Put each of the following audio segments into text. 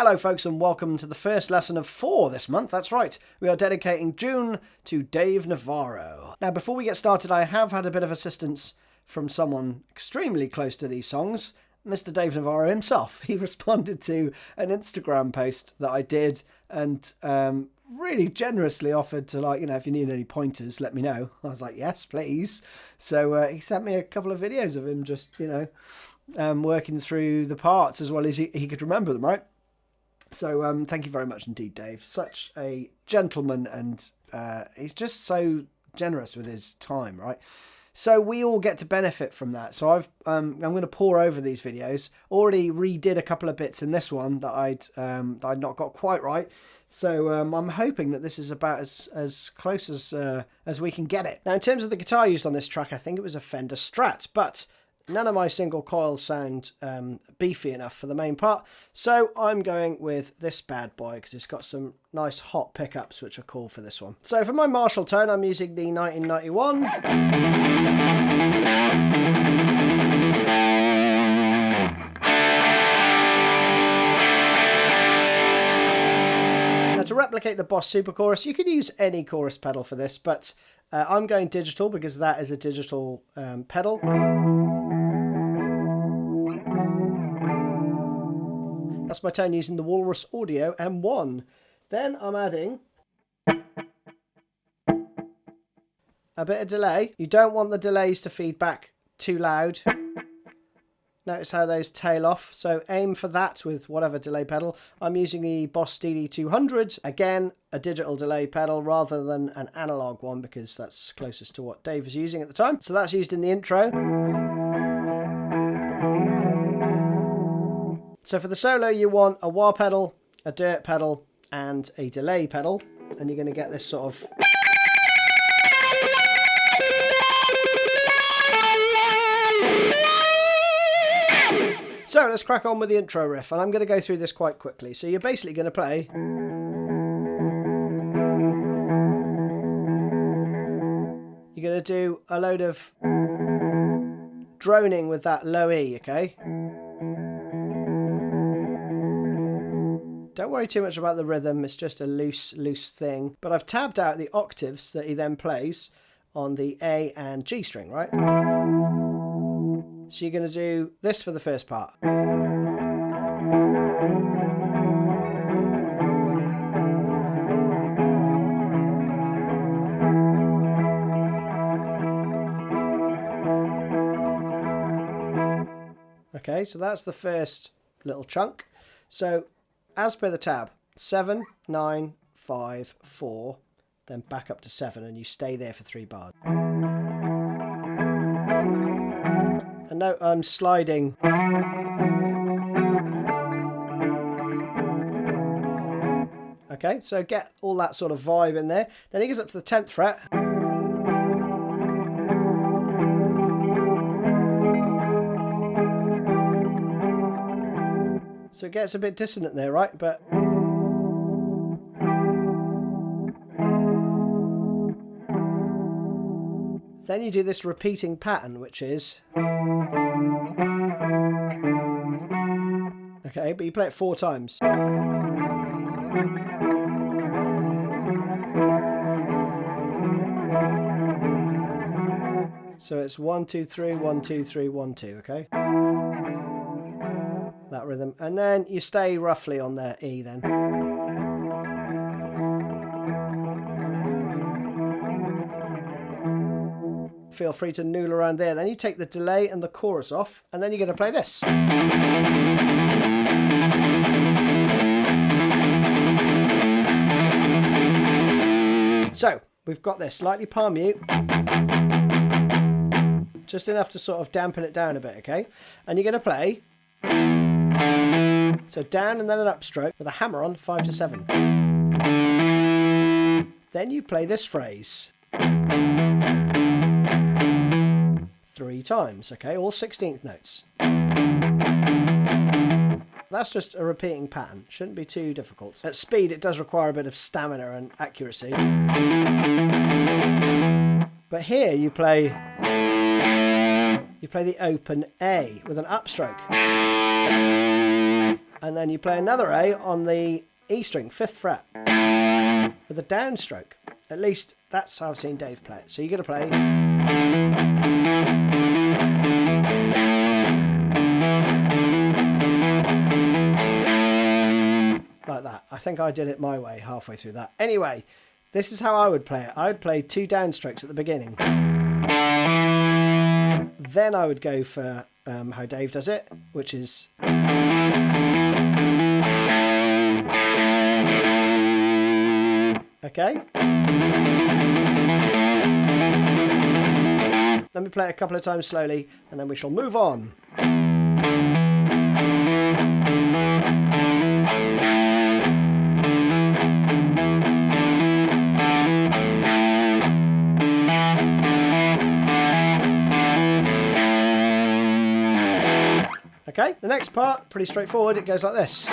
Hello folks and welcome to the first lesson of 4 this month. That's right, we are dedicating June to Dave Navarro. Now before we get started, I have had a bit of assistance from someone extremely close to these songs, Mr. Dave Navarro himself. He responded to an Instagram post that I did and really generously offered to, like, if you need any pointers, let me know. I was like, yes, please. So he sent me a couple of videos of him just, working through the parts as well as he could remember them, right? So thank you very much indeed, Dave. Such a gentleman, and he's just so generous with his time, right? So we all get to benefit from that. So I'm going to pour over these videos. Already redid a couple of bits in this one that I'd not got quite right. So I'm hoping that this is about as close as we can get it. Now, in terms of the guitar used on this track, I think it was a Fender Strat, but none of my single coils sound beefy enough for the main part. So I'm going with this bad boy because it's got some nice hot pickups which are cool for this one. So for my Marshall tone, I'm using the 1991. Now to replicate the Boss Super Chorus, you can use any chorus pedal for this, but I'm going digital because that is a digital pedal. That's my tone using the Walrus Audio M1. Then I'm adding a bit of delay. You don't want the delays to feed back too loud. Notice how those tail off. So aim for that with whatever delay pedal. I'm using the Boss DD200. Again, a digital delay pedal rather than an analog one because that's closest to what Dave was using at the time. So that's used in the intro. So for the solo, you want a wah pedal, a dirt pedal, and a delay pedal. And you're going to get this sort of... So let's crack on with the intro riff. And I'm going to go through this quite quickly. So you're basically going to play... You're going to do a load of droning with that low E, okay? Don't worry too much about the rhythm, it's just a loose thing. But I've tabbed out the octaves that he then plays on the A and G string, right? So you're going to do this for the first part. Okay, so that's the first little chunk. So as per the tab, 7, 9, 5, 4, then back up to 7, and you stay there for 3 bars. And note I'm sliding. Okay, so get all that sort of vibe in there. Then he goes up to the 10th fret. So it gets a bit dissonant there, right? But then you do this repeating pattern, which is... Okay, but you play it 4 times. So it's 1, 2, 3, 1, 2, 3, 1, 2, okay? That rhythm, and then you stay roughly on their E then. Feel free to noodle around there. Then you take the delay and the chorus off, and then you're going to play this. So we've got this slightly palm mute, just enough to sort of dampen it down a bit, okay? And you're going to play. So down and then an upstroke with a hammer on 5 to 7. Then you play this phrase 3 times, okay, all 16th notes. That's just a repeating pattern, shouldn't be too difficult. At speed it does require a bit of stamina and accuracy. But here you play the open A with an upstroke. And then you play another A on the E string, 5th fret, with a downstroke. At least that's how I've seen Dave play it. So you're going to play... like that. I think I did it my way halfway through that. Anyway, this is how I would play it. I would play 2 downstrokes at the beginning. Then I would go for how Dave does it, which is... okay. Let me play it a couple of times slowly, and then we shall move on. Okay, the next part, pretty straightforward. It goes like this.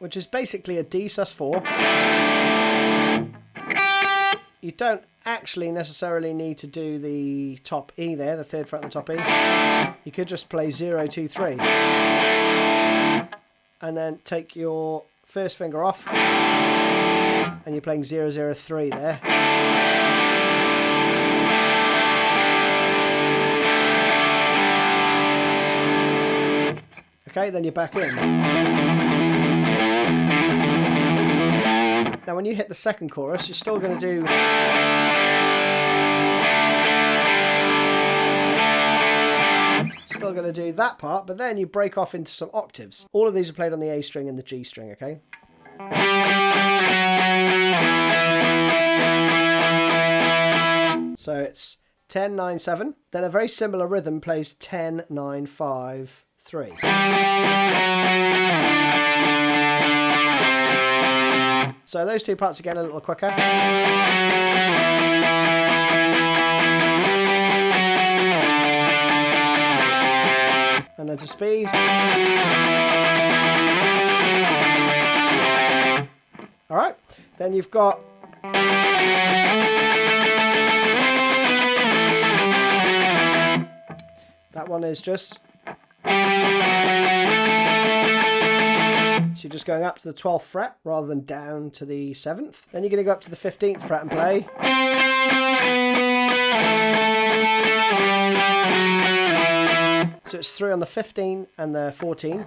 Which is basically a D sus4. You don't actually necessarily need to do the top E there, the 3rd fret on the top E. You could just play 0, 2, 3. And then take your 1st finger off. And you're playing 0, 0, 3 there. Okay, then you're back in. Now when you hit the 2nd chorus, you're still going to do... still going to do that part, but then you break off into some octaves. All of these are played on the A string and the G string, okay? So it's 10, 9, 7. Then a very similar rhythm plays 10, 9, 5, 3. So those 2 parts again a little quicker. And then to speed. All right, then you've got... that one is just... so you're just going up to the 12th fret rather than down to the 7th. Then you're going to go up to the 15th fret and play. So it's 3 on the 15 and the 14.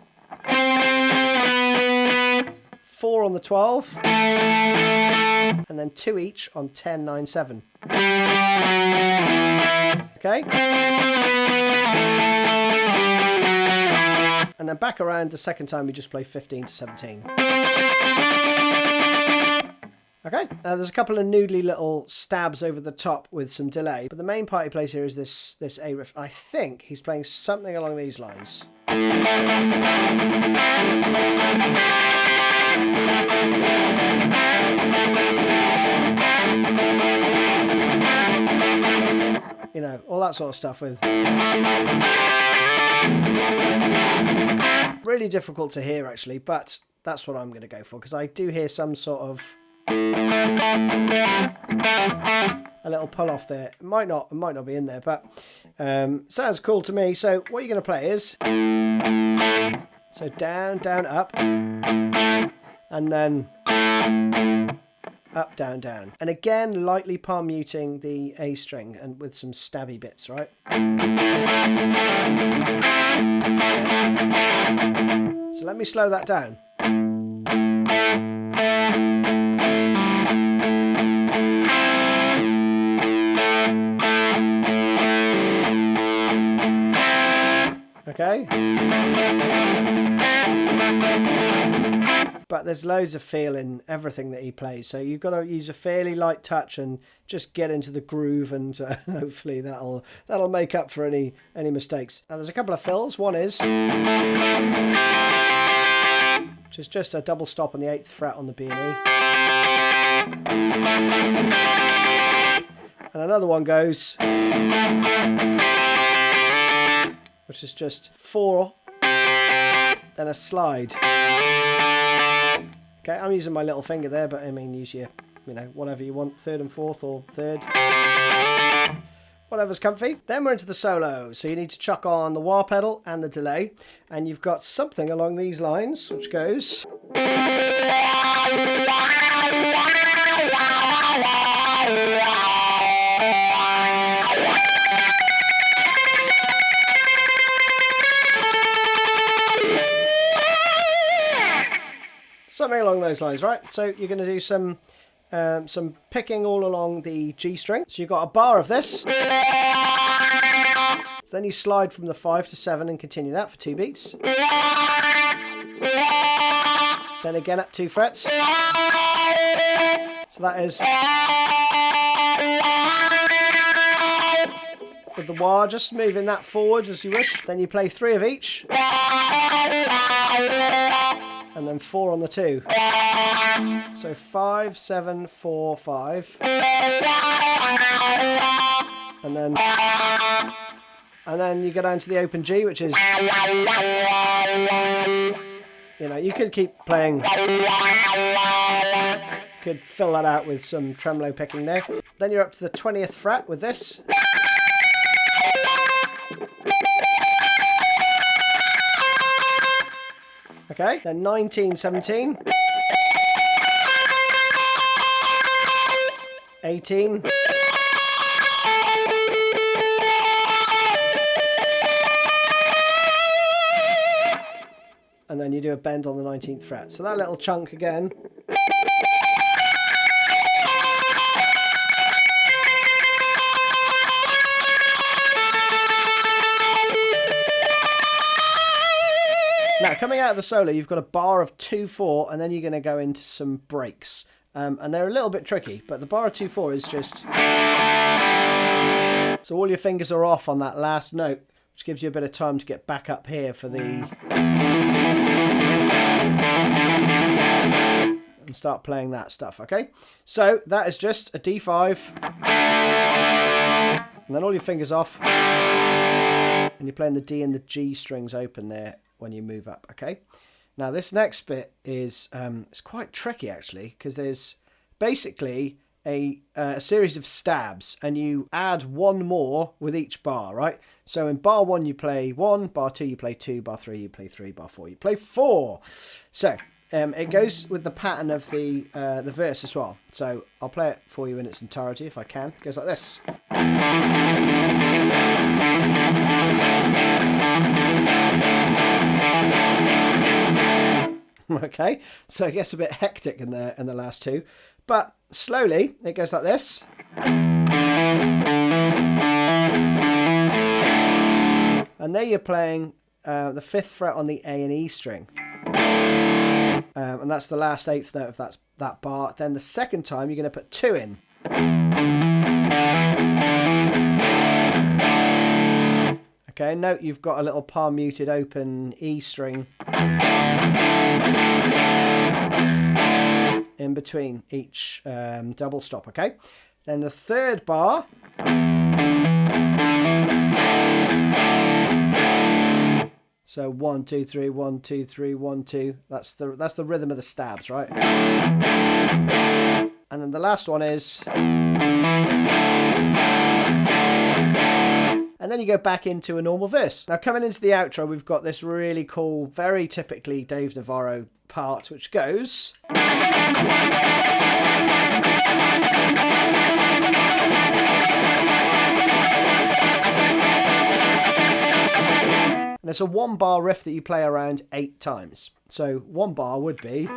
4 on the 12. And then 2 each on 10, 9, 7. Okay? And then back around the second time we just play 15 to 17. Okay, now there's a couple of noodly little stabs over the top with some delay, but the main part he plays here is this A riff. I think he's playing something along these lines. You know, all that sort of stuff with... really difficult to hear actually, but that's what I'm going to go for, because I do hear some sort of a little pull off there. It might not be in there, but sounds cool to me. So what you're going to play is so down, down, up, and then up, down, down, and again lightly palm muting the A string and with some stabby bits, right? So let me slow that down. Okay. But there's loads of feel in everything that he plays, so you've got to use a fairly light touch and just get into the groove, and hopefully that'll make up for any mistakes. Now there's a couple of fills. One is, which is just a double stop on the 8th fret on the B and E, and another one goes, which is just 4, then a slide. Okay, I'm using my little finger there, but I mean use your you know, whatever you want, 3rd and 4th or 3rd. Whatever's comfy. Then we're into the solo. So you need to chuck on the wah pedal and the delay. And you've got something along these lines, which goes... Something along those lines, right? So you're going to do some picking all along the G string. So you've got a bar of this. So then you slide from the 5 to 7 and continue that for 2 beats. Then again up 2 frets. So that is with the wah, just moving that forward as you wish. Then you play 3 of each. And then 4 on the 2. So 5, 7, 4, 5. And then you go down to the open G, which is, you know, you could keep playing, could fill that out with some tremolo picking there. Then you're up to the 20th fret with this. Okay, then 19, 17, 18, and then you do a bend on the 19th fret. So that little chunk again. Now, coming out of the solo, you've got a bar of 2-4, and then you're going to go into some breaks. And they're a little bit tricky, but the bar of 2-4 is just... So all your fingers are off on that last note, which gives you a bit of time to get back up here for the... And start playing that stuff, okay? So that is just a D5. And then all your fingers off. And you're playing the D and the G strings open there when you move up, okay? Now this next bit is it's quite tricky actually, because there's basically a series of stabs, and you add one more with each bar, right? So in bar 1 you play 1, bar 2 you play 2, bar 3 you play 3, bar 4 you play 4. So it goes with the pattern of the verse as well. So I'll play it for you in its entirety if I can. It goes like this. Okay, so it gets a bit hectic in the last two, but slowly it goes like this. And there you're playing the 5th fret on the A and E string. And that's the last 8th note of that bar. Then the second time you're going to put 2 in. Okay, note you've got a little palm muted open E string in between each double stop, okay? Then the third bar, so 1, 2, 3, 1, 2, 3, 1, 2. That's the rhythm of the stabs, right? And then the last one is, and then you go back into a normal verse. Now coming into the outro, we've got this really cool, very typically Dave Navarro part, which goes. And it's a 1 bar riff that you play around 8 times. So 1 bar would be.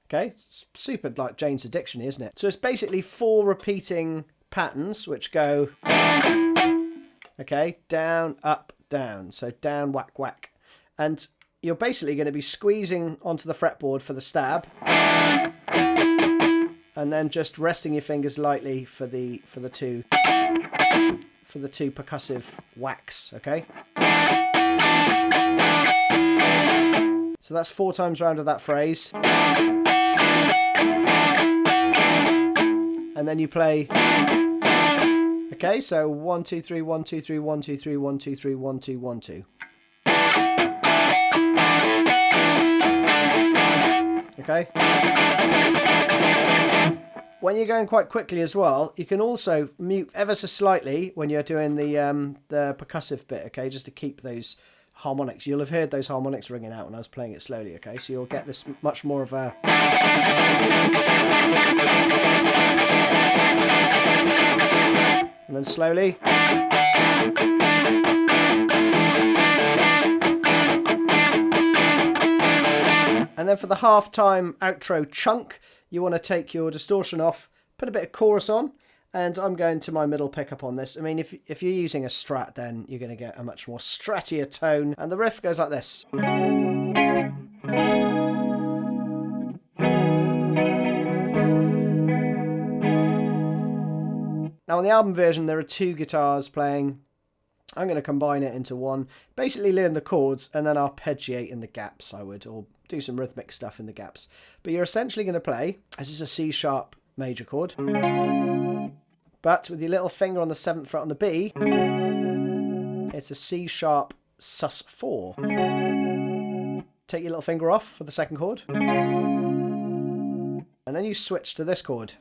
Okay, it's super like Jane's Addiction, isn't it? So it's basically 4 repeating patterns which go, okay, down, up, down. So down, whack, whack. And you're basically going to be squeezing onto the fretboard for the stab, and then just resting your fingers lightly for the two percussive whacks, okay? So that's 4 times round of that phrase. And then you play, okay, so 1, 2, 3, 1, 2, 3, 1, 2, 3, 1, 2, 3, 1, 2, 1, 2. Okay? When you're going quite quickly as well, you can also mute ever so slightly when you're doing the percussive bit, okay? Just to keep those harmonics. You'll have heard those harmonics ringing out when I was playing it slowly, okay? So you'll get this much more of a... And then slowly. And then for the halftime outro chunk, you want to take your distortion off, put a bit of chorus on, and I'm going to my middle pickup on this. I mean, if you're using a Strat, then you're going to get a much more strattier tone. And the riff goes like this. Now on the album version, there are 2 guitars playing. I'm going to combine it into one. Basically learn the chords and then arpeggiate in the gaps, I would, or do some rhythmic stuff in the gaps. But you're essentially going to play, this is a C sharp major chord, but with your little finger on the 7th fret on the B, it's a C sharp sus4. Take your little finger off for the 2nd chord, and then you switch to this chord.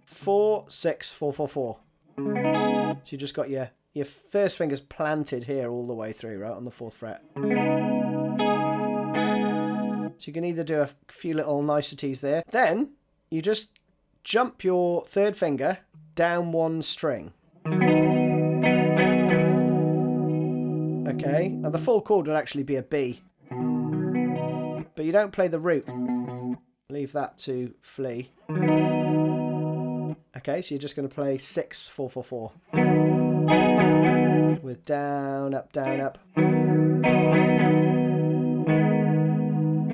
4, 6, 4, 4, 4. So you just got your first finger's planted here all the way through, right, on the 4th fret. So you can either do a few little niceties there. Then you just jump your 3rd finger down 1 string. Okay, now the full chord would actually be a B. But you don't play the root. Leave that to Flea. Okay, so you're just going to play 6, 4, 4, 4. With down, up, down, up.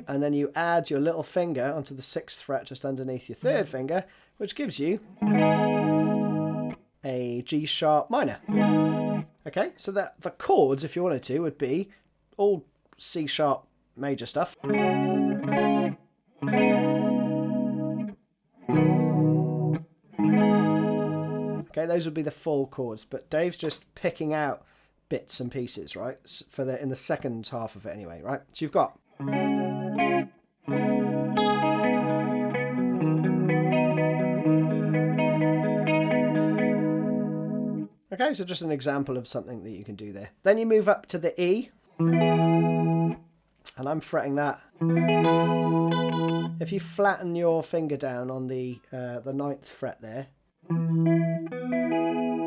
And then you add your little finger onto the 6th fret just underneath your 3rd finger, which gives you a G sharp minor. Okay, so that the chords, if you wanted to, would be all C sharp major stuff. Okay, those would be the full chords, but Dave's just picking out bits and pieces, right? For in the 2nd half of it anyway, right? So you've got... Okay, so just an example of something that you can do there. Then you move up to the E, and I'm fretting that. If you flatten your finger down on the 9th fret there,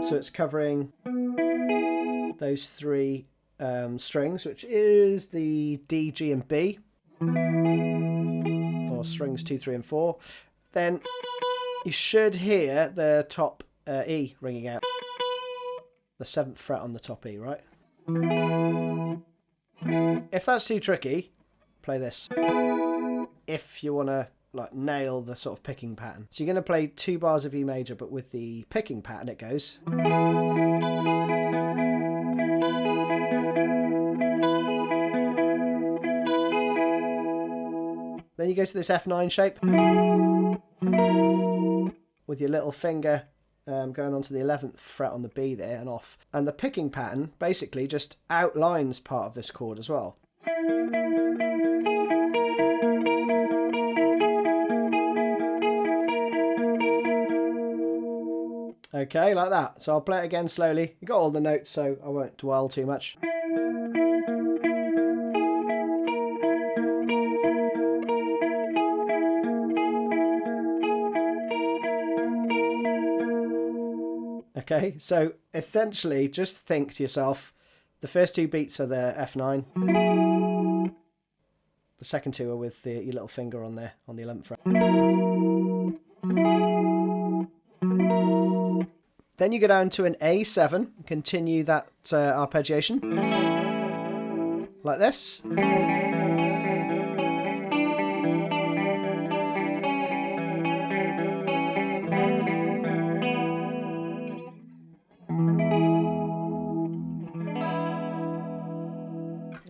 so it's covering those 3 strings, which is the D, G, and B, or strings 2, 3, and 4. Then you should hear the top E ringing out. The 7th fret on the top E, right? If that's too tricky, play this. If you want to like nail the sort of picking pattern. So you're going to play 2 bars of E major, but with the picking pattern it goes. Then you go to this F9 shape with your little finger going onto the 11th fret on the B there and off. And the picking pattern basically just outlines part of this chord as well. Okay, like that. So I'll play it again slowly. You got all the notes, so I won't dwell too much. Okay, so essentially just think to yourself, the first 2 beats are the F9. The second 2 are with your little finger on there, on the 11th fret. Then you go down to an A7, continue that arpeggiation, like this.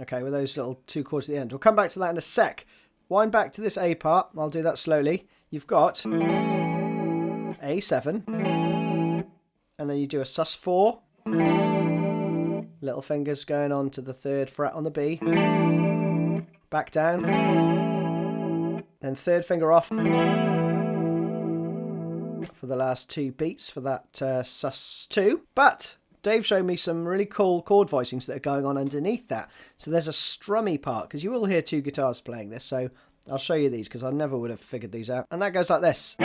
Okay, with those little 2 chords at the end. We'll come back to that in a sec. Wind back to this A part. I'll do that slowly. You've got A7, and then you do a sus4. Little fingers going on to the 3rd fret on the B. Back down. then third finger off for the last 2 beats for that sus2. But Dave showed me some really cool chord voicings that are going on underneath that. So there's a strummy part, because you will hear 2 guitars playing this. So I'll show you these, because I never would have figured these out. And that goes like this.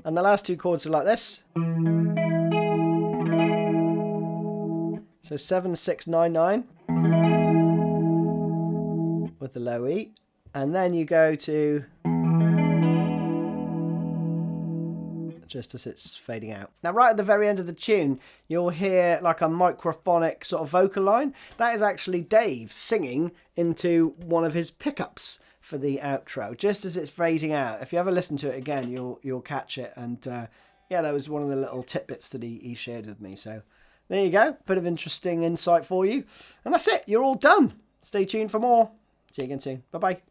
And the last 2 chords are like this. So 7, 6, 9, 9 with the low E. And then you go to just as it's fading out. Now, right at the very end of the tune, you'll hear like a microphonic sort of vocal line. That is actually Dave singing into one of his pickups for the outro, just as it's fading out. If you ever listen to it again, you'll catch it. And yeah, that was one of the little tidbits that he shared with me. So there you go, bit of interesting insight for you. And that's it, you're all done. Stay tuned for more. See you again soon. Bye-bye.